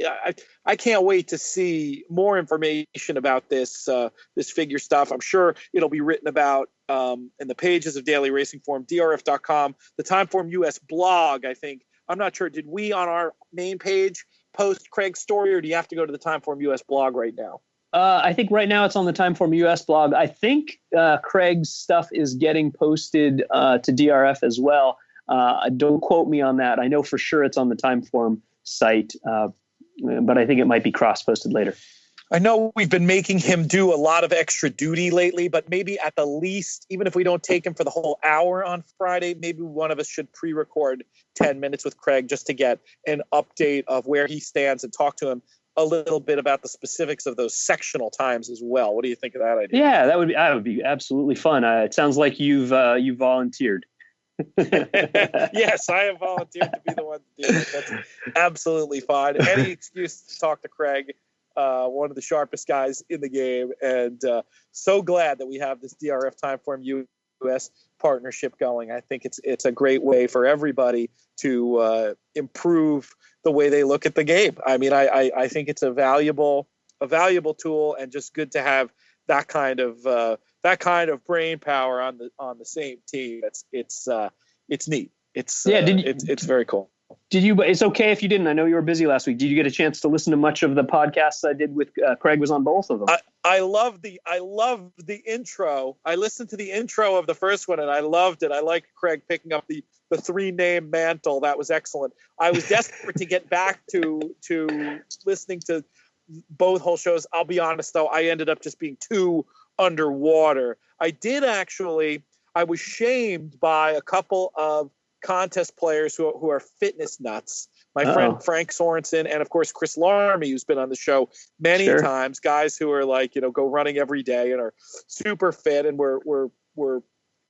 I can't wait to see more information about this figure stuff. I'm sure it'll be written about in the pages of Daily Racing Form, DRF.com, the Timeform US blog. I'm not sure. Did we on our main page post Craig's story, or do you have to go to the Timeform US blog right now? I think right now it's on the Timeform US blog. I think Craig's stuff is getting posted to DRF as well. Don't quote me on that. I know for sure it's on the Timeform site, but I think it might be cross-posted later. I know we've been making him do a lot of extra duty lately, but maybe at the least, even if we don't take him for the whole hour on Friday, maybe one of us should pre-record 10 minutes with Craig just to get an update of where he stands and talk to him a little bit about the specifics of those sectional times as well. What do you think of that idea? Yeah, that would be absolutely fun. It sounds like you've volunteered. Yes, I have volunteered to be the one to do it. That's absolutely fine. Any excuse to talk to Craig, one of the sharpest guys in the game, and so glad that we have this DRF Timeform US partnership going. I think it's a great way for everybody to improve the way they look at the game. I mean, I think it's a valuable tool, and just good to have that kind of brain power on the same team. It's neat. It's very cool. Did you? It's okay if you didn't. I know you were busy last week. Did you get a chance to listen to much of the podcasts I did with Craig? Was on both of them. I love the intro. I listened to the intro of the first one and I loved it. I liked Craig picking up the 3-name mantle. That was excellent. I was desperate to get back to listening to both whole shows. I'll be honest though, I ended up just being too underwater. I was shamed by a couple of contest players who are fitness nuts. My friend Frank Sorensen, and of course Chris Larmy, who's been on the show many times. Guys who are like, go running every day and are super fit, and were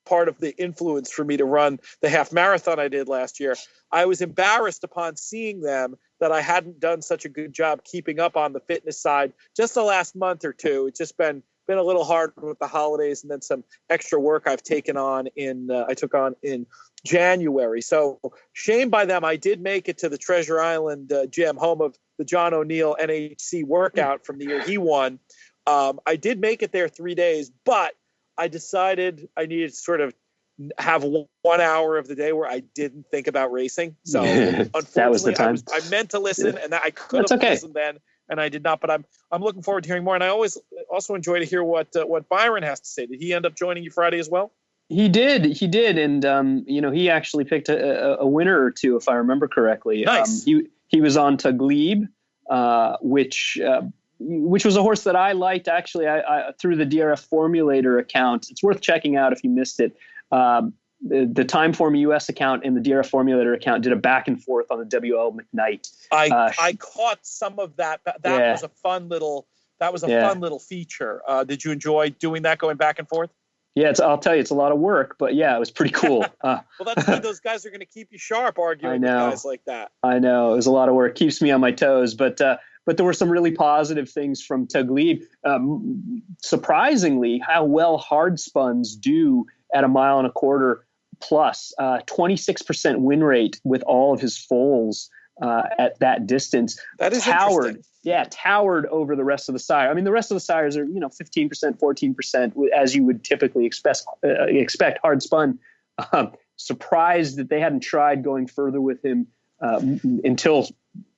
part of the influence for me to run the half marathon I did last year. I was embarrassed upon seeing them that I hadn't done such a good job keeping up on the fitness side just the last month or two. It's just been a little hard with the holidays, and then some extra work I've taken on I took on in January. So shamed by them. I did make it to the Treasure Island gym, home of the John O'Neill NHC workout from the year he won. I did make it there 3 days, but I decided I needed to sort of have 1 hour of the day where I didn't think about racing. So unfortunately, that was the time. I meant to listen, and I could have listened then, and I did not. But I'm looking forward to hearing more. And I always also enjoy to hear what Byron has to say. Did he end up joining you Friday as well? He did, and he actually picked a winner or two, if I remember correctly. Nice. He was on Taglib, which was a horse that I liked. Actually, I through the DRF Formulator account. It's worth checking out if you missed it. The Timeform US account and the DRF Formulator account did a back and forth on the WL McKnight. I caught some of that. That was a fun little. That was a fun little feature. Did you enjoy doing that, going back and forth? Yeah, I'll tell you, it's a lot of work, but yeah, it was pretty cool. Well, that's good. Those guys are going to keep you sharp arguing with guys like that. I know. It was a lot of work. Keeps me on my toes, but there were some really positive things from Taglib. Surprisingly, how well hard spuns do at 1.25 miles plus. 26% win rate with all of his foals at that distance. That is interesting. Yeah, towered over the rest of the sire. I mean, the rest of the sires are 15%, 14%, as you would typically expect hard spun. Surprised that they hadn't tried going further with him until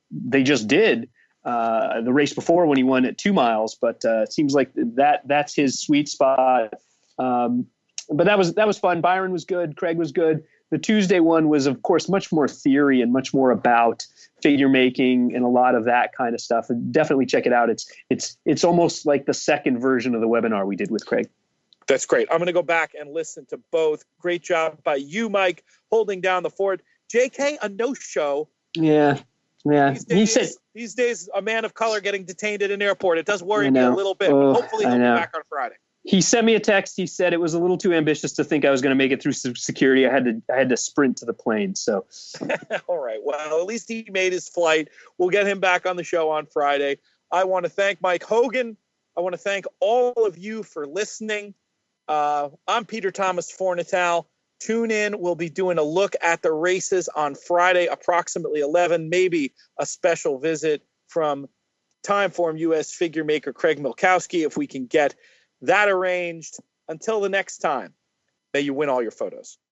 they just did the race before when he won at 2 miles. But it seems like that's his sweet spot. But that was fun. Byron was good. Craig was good. The Tuesday one was, of course, much more theory and much more about figure making and a lot of that kind of stuff. And definitely check it out. It's almost like the second version of the webinar we did with Craig. That's great. I'm going to go back and listen to both. Great job by you, Mike, holding down the fort. JK, a no-show. Yeah. These days, a man of color getting detained at an airport, it does worry me a little bit. But hopefully he'll be back on Friday. He sent me a text. He said it was a little too ambitious to think I was going to make it through security. I had to sprint to the plane. So, all right. Well, at least he made his flight. We'll get him back on the show on Friday. I want to thank Mike Hogan. I want to thank all of you for listening. I'm Peter Thomas Fornatale. Tune in. We'll be doing a look at the races on Friday, approximately 11, maybe a special visit from Timeform US figure maker Craig Milkowski if we can get that arranged. Until the next time, may you win all your photos.